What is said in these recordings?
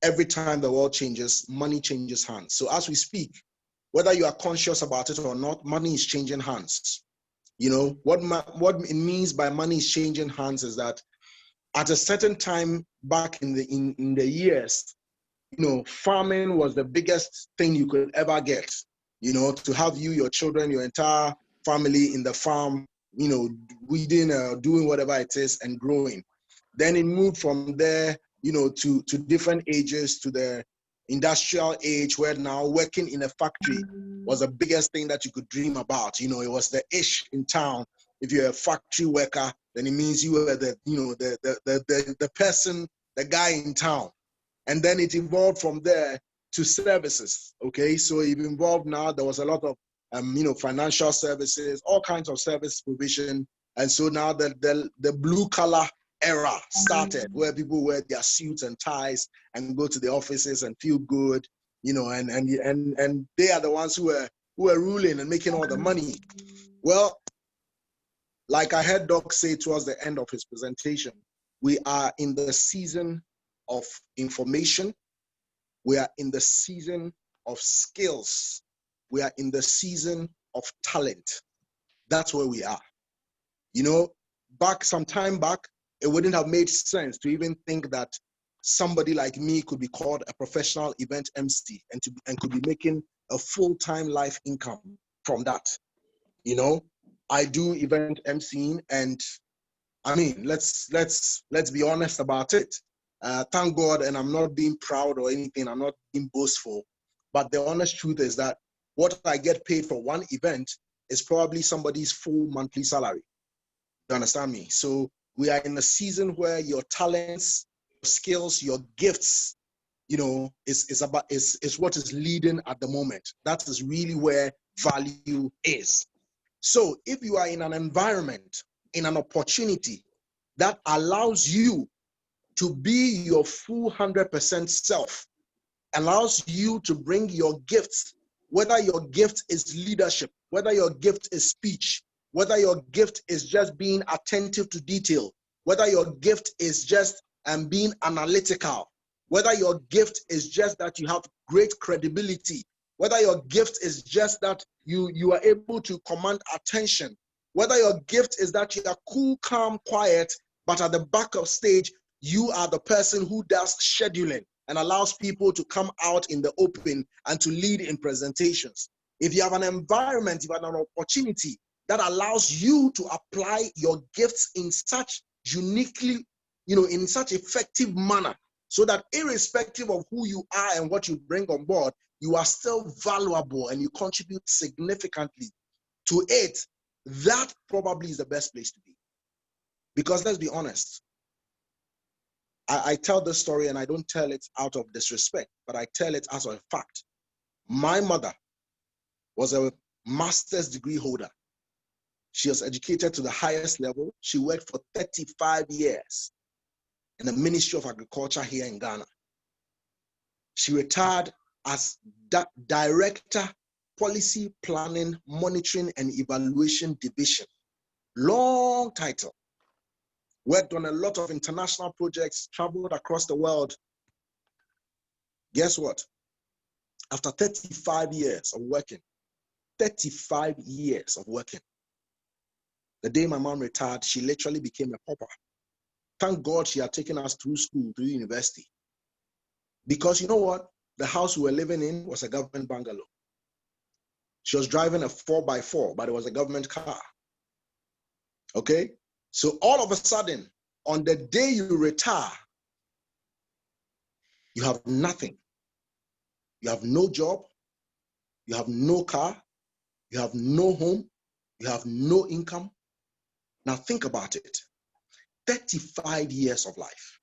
every time the world changes, money changes hands. So as we speak, whether you are conscious about it or not, money is changing hands. You know, what it means by money is changing hands is that at a certain time back in the years, you know, farming was the biggest thing you could ever get. You know, to have you, your children, your entire family in the farm, you know, weeding, doing whatever it is and growing. Then it moved from there, you know, to different ages, to the industrial age, where now working in a factory was the biggest thing that you could dream about. You know, it was the ish in town. If you're a factory worker, then it means you were the, you know, the person, the guy in town. And then it evolved from there to services. Okay, so it involved now, there was a lot of you know, financial services, all kinds of service provision. And so now the blue collar era started, where people wear their suits and ties and go to the offices and feel good, you know, and they are the ones who are ruling and making all the money. Well, like I heard Doc say towards the end of his presentation, we are in the season of information. We are in the season of skills. We are in the season of talent. That's where we are. You know, some time back, it wouldn't have made sense to even think that somebody like me could be called a professional event MC and could be making a full-time life income from that. You know, I do event MCing, and I mean, let's be honest about it. Thank God, and I'm not being proud or anything, I'm not being boastful, but the honest truth is that what I get paid for one event is probably somebody's full monthly salary. You understand me? So we are in a season where your talents, your skills, your gifts, you know, is what is leading at the moment. That is really where value is. So if you are in an environment, in an opportunity that allows you to be your full 100% self, allows you to bring your gifts, whether your gift is leadership, whether your gift is speech, whether your gift is just being attentive to detail, whether your gift is just being analytical, whether your gift is just that you have great credibility, whether your gift is just that you are able to command attention, whether your gift is that you are cool, calm, quiet, but at the back of stage, you are the person who does scheduling and allows people to come out in the open and to lead in presentations. If you have an environment, if you have an opportunity that allows you to apply your gifts in such uniquely, you know, in such effective manner, so that irrespective of who you are and what you bring on board, you are still valuable and you contribute significantly to it, that probably is the best place to be. Because let's be honest, I tell this story and I don't tell it out of disrespect, but I tell it as a fact. My mother was a master's degree holder. She was educated to the highest level. She worked for 35 years in the Ministry of Agriculture here in Ghana. She retired as Director, Policy Planning, Monitoring and Evaluation Division. Long title. Worked on a lot of international projects, traveled across the world. Guess what? After 35 years of working, 35 years of working, the day my mom retired, she literally became a pauper. Thank God she had taken us through school, through university. Because you know what? The house we were living in was a government bungalow. She was driving a 4x4, but it was a government car. Okay? So all of a sudden, on the day you retire, you have nothing. You have no job. You have no car. You have no home. You have no income. Now think about it. 35 years of life.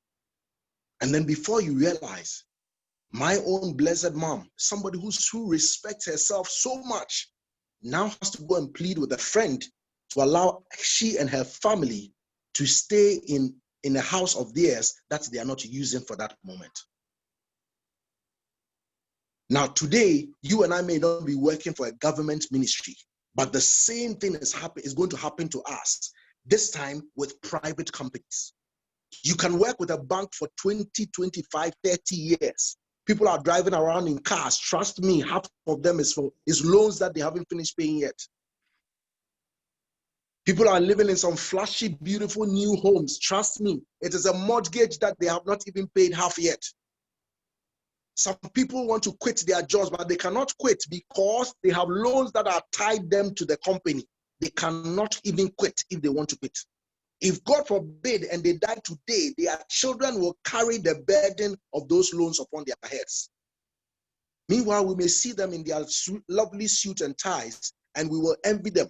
And then before you realize, my own blessed mom, somebody who respects herself so much, now has to go and plead with a friend to allow she and her family to stay in a house of theirs that they are not using for that moment. Now today, you and I may not be working for a government ministry, but the same thing is going to happen to us, this time with private companies. You can work with a bank for 20, 25, 30 years. People are driving around in cars. Trust me, half of them is loans that they haven't finished paying yet. People are living in some flashy, beautiful new homes. Trust me, it is a mortgage that they have not even paid half yet. Some people want to quit their jobs, but they cannot quit because they have loans that are tied them to the company. They cannot even quit if they want to quit. If God forbid and they die today, their children will carry the burden of those loans upon their heads. Meanwhile, we may see them in their lovely suits and ties, and we will envy them.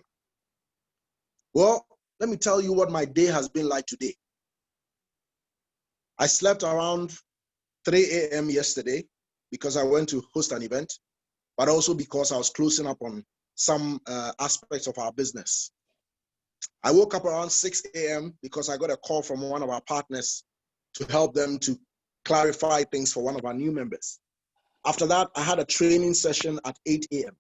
Well, let me tell you what my day has been like today. I slept around 3 a.m. yesterday because I went to host an event, but also because I was closing up on some aspects of our business. I woke up around 6 a.m. because I got a call from one of our partners to help them to clarify things for one of our new members. After that, I had a training session at 8 a.m.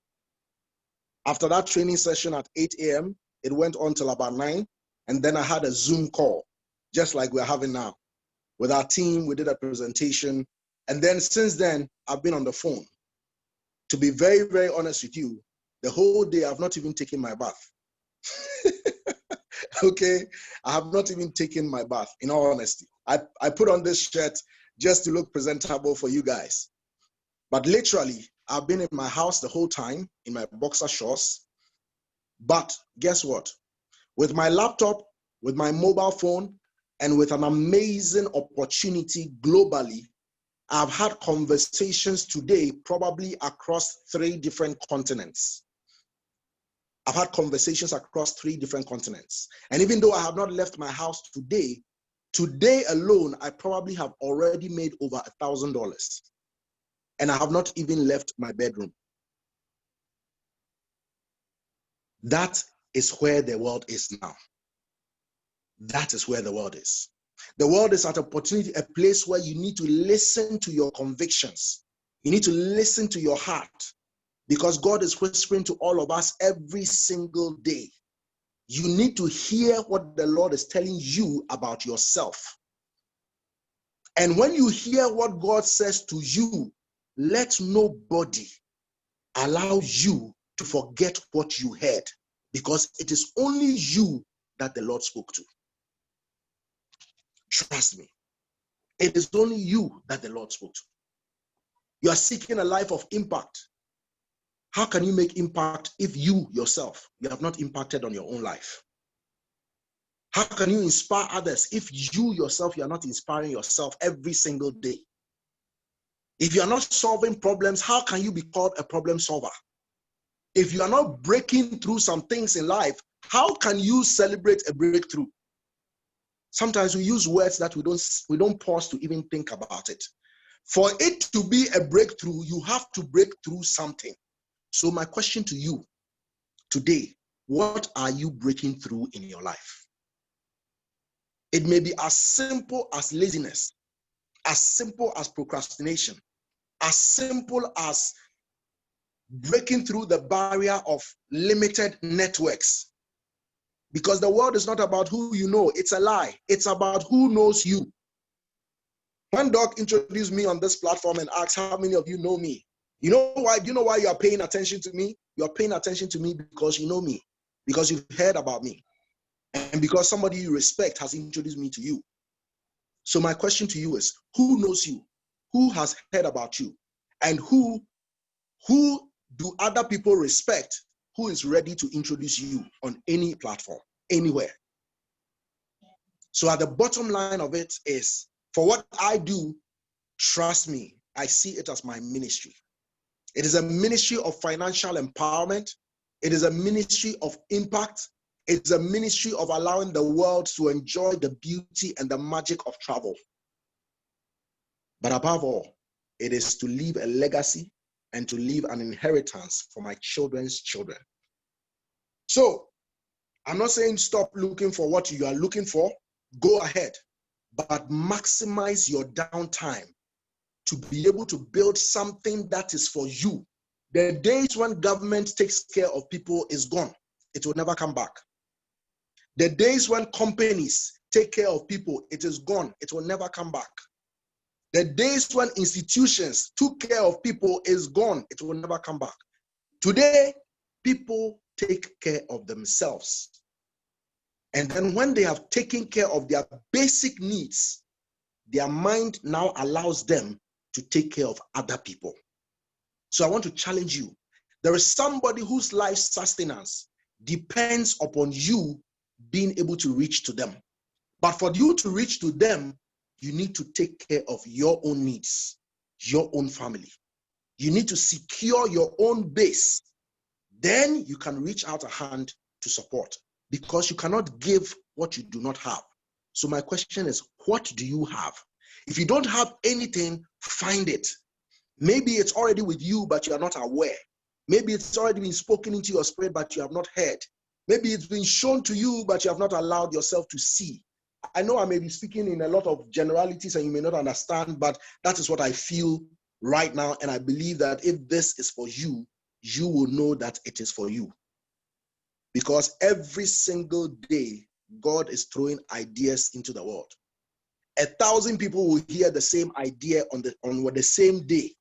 After that training session at 8 a.m., it went on till about 9, and then I had a Zoom call, just like we're having now. With our team, we did a presentation, and then since then, I've been on the phone. To be very, very honest with you, the whole day I've not even taken my bath. Okay, I have not even taken my bath, in all honesty. I put on this shirt just to look presentable for you guys. But literally, I've been in my house the whole time, in my boxer shorts. But guess what? With my laptop, with my mobile phone, and with an amazing opportunity globally, I've had conversations today, probably across 3 different continents. I've had conversations across 3 different continents. And even though I have not left my house today alone, I probably have already made over $1,000. And I have not even left my bedroom. That is where the world is now. That is where the world is. The world is at an opportunity, a place where you need to listen to your convictions. You need to listen to your heart, because God is whispering to all of us every single day. You need to hear what the Lord is telling you about yourself. And when you hear what God says to you, let nobody allow you to forget what you heard, because it is only you that the Lord spoke to. Trust me. It is only you that the Lord spoke to. You are seeking a life of impact. How can you make impact if you yourself, you have not impacted on your own life? How can you inspire others if you yourself, you are not inspiring yourself every single day? If you are not solving problems, how can you be called a problem solver? If you are not breaking through some things in life, how can you celebrate a breakthrough? Sometimes we use words that we don't pause to even think about it. For it to be a breakthrough, you have to break through something. So my question to you today, what are you breaking through in your life? It may be as simple as laziness, as simple as procrastination, as simple as breaking through the barrier of limited networks. Because the world is not about who you know, it's a lie. It's about who knows you. When Doc introduced me on this platform and asked how many of you know me, you know why? Do you know why you are paying attention to me? You are paying attention to me because you know me, because you've heard about me, and because somebody you respect has introduced me to you. So my question to you is, who knows you? Who has heard about you? And who do other people respect who is ready to introduce you on any platform, anywhere? So at the bottom line of it is, for what I do, trust me, I see it as my ministry. It is a ministry of financial empowerment. It is a ministry of impact. It's a ministry of allowing the world to enjoy the beauty and the magic of travel. But above all, it is to leave a legacy and to leave an inheritance for my children's children. So, I'm not saying stop looking for what you are looking for. Go ahead, but maximize your downtime to be able to build something that is for you. The days when government takes care of people is gone. It will never come back. The days when companies take care of people, it is gone. It will never come back. The days when institutions took care of people is gone. It will never come back. Today, people take care of themselves. And then when they have taken care of their basic needs, their mind now allows them to take care of other people. So I want to challenge you. There is somebody whose life sustenance depends upon you being able to reach to them. But for you to reach to them, you need to take care of your own needs, your own family. You need to secure your own base. Then you can reach out a hand to support, because you cannot give what you do not have. So my question is, what do you have? If you don't have anything, find it. Maybe it's already with you, but you are not aware. Maybe it's already been spoken into your spirit, but you have not heard. Maybe it's been shown to you, but you have not allowed yourself to see. I know I may be speaking in a lot of generalities and you may not understand, but that is what I feel right now. And I believe that if this is for you, you will know that it is for you. Because every single day, God is throwing ideas into the world. 1,000 people will hear the same idea on the same day.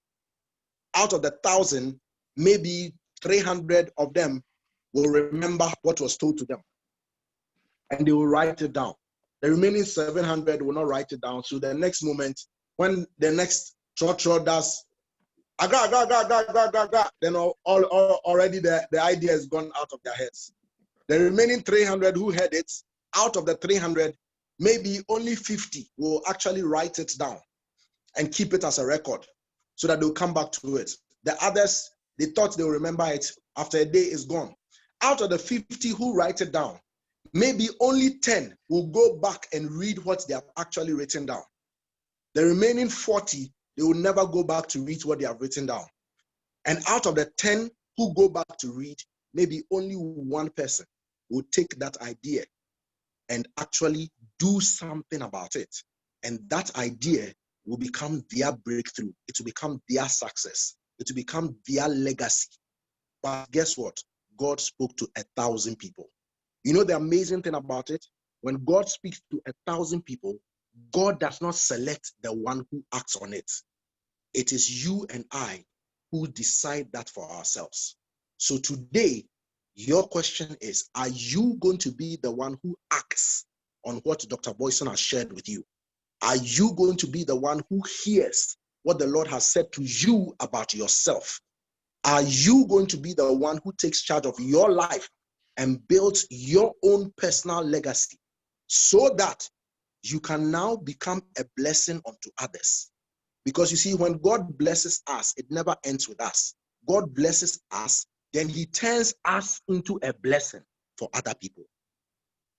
Out of the 1,000, maybe 300 of them will remember what was told to them, and they will write it down. The remaining 700 will not write it down. So the next moment, when the next trotro does, then already the idea is gone out of their heads. The remaining 300 who heard it, out of the 300, maybe only 50 will actually write it down and keep it as a record so that they'll come back to it. The others, they thought they'll remember it. After a day, it's gone. Out of the 50 who write it down, maybe only 10 will go back and read what they have actually written down. The remaining 40, they will never go back to read what they have written down. And out of the 10 who go back to read, maybe only one person will take that idea and actually do something about it. And that idea will become their breakthrough. It will become their success. It will become their legacy. But guess what? God spoke to 1,000 people. You know the amazing thing about it? When God speaks to 1,000 people, God does not select the one who acts on it. It is you and I who decide that for ourselves. So today, your question is, are you going to be the one who acts on what Dr. Boyson has shared with you? Are you going to be the one who hears what the Lord has said to you about yourself? Are you going to be the one who takes charge of your life and builds your own personal legacy so that you can now become a blessing unto others? Because you see, when God blesses us, it never ends with us. God blesses us, then he turns us into a blessing for other people.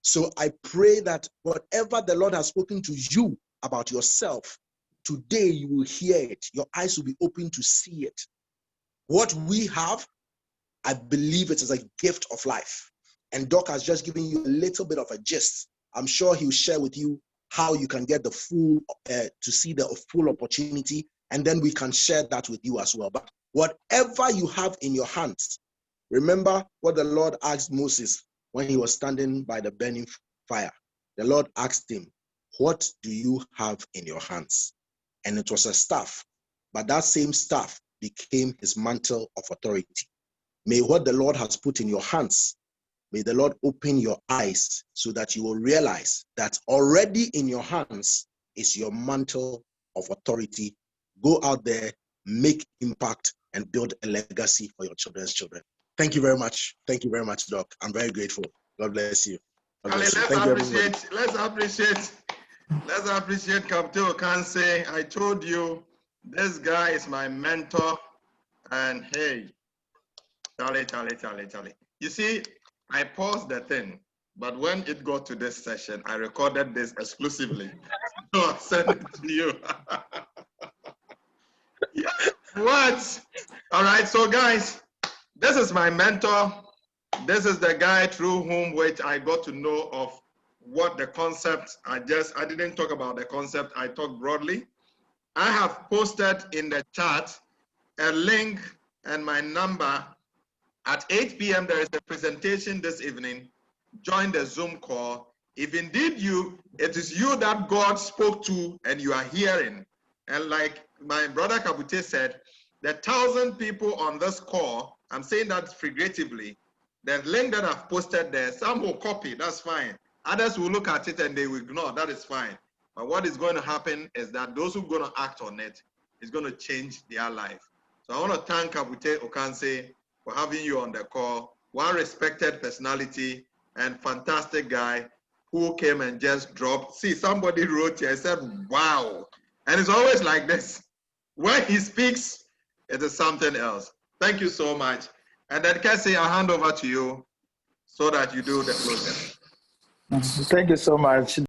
So I pray that whatever the Lord has spoken to you about yourself, today you will hear it. Your eyes will be open to see it. What we have, I believe it is a gift of life. And Doc has just given you a little bit of a gist. I'm sure he'll share with you how you can get the full, to see the full opportunity, and then we can share that with you as well. But whatever you have in your hands, remember what the Lord asked Moses when he was standing by the burning fire. The Lord asked him, what do you have in your hands? And it was a staff, but that same staff became his mantle of authority. May what the Lord has put in your hands, may the Lord open your eyes so that you will realize that already in your hands is your mantle of authority. Go out there, make impact, and build a legacy for your children's children. Thank you very much. Thank you very much, Doc. I'm very grateful. God bless you. God bless you. Let's appreciate Kabutey Okanse. I told you, this guy is my mentor. And hey, Charlie. You see, I paused the thing, but when it got to this session, I recorded this exclusively. So I sent it to you. Yeah. What? All right, so guys, this is my mentor. This is the guy through whom which I got to know of what the concept, I didn't talk about the concept, I talked broadly. I have posted in the chat a link and my number. At 8 p.m. there is a presentation this evening. Join the Zoom call. If indeed it is you that God spoke to and you are hearing, and like my brother Kabutey said, the 1,000 people on this call, I'm saying that figuratively, the link that I've posted there, some will copy, that's fine. Others will look at it and they will ignore, that is fine. But what is going to happen is that those who are going to act on it is going to change their life. So I want to thank Kabutey Okanse for having you on the call. One respected personality and fantastic guy who came and just dropped. See, somebody wrote here, I said, wow. And it's always like this. When he speaks, it is something else. Thank you so much. And then Cassie, I'll hand over to you so that you do the closing. Thank you so much.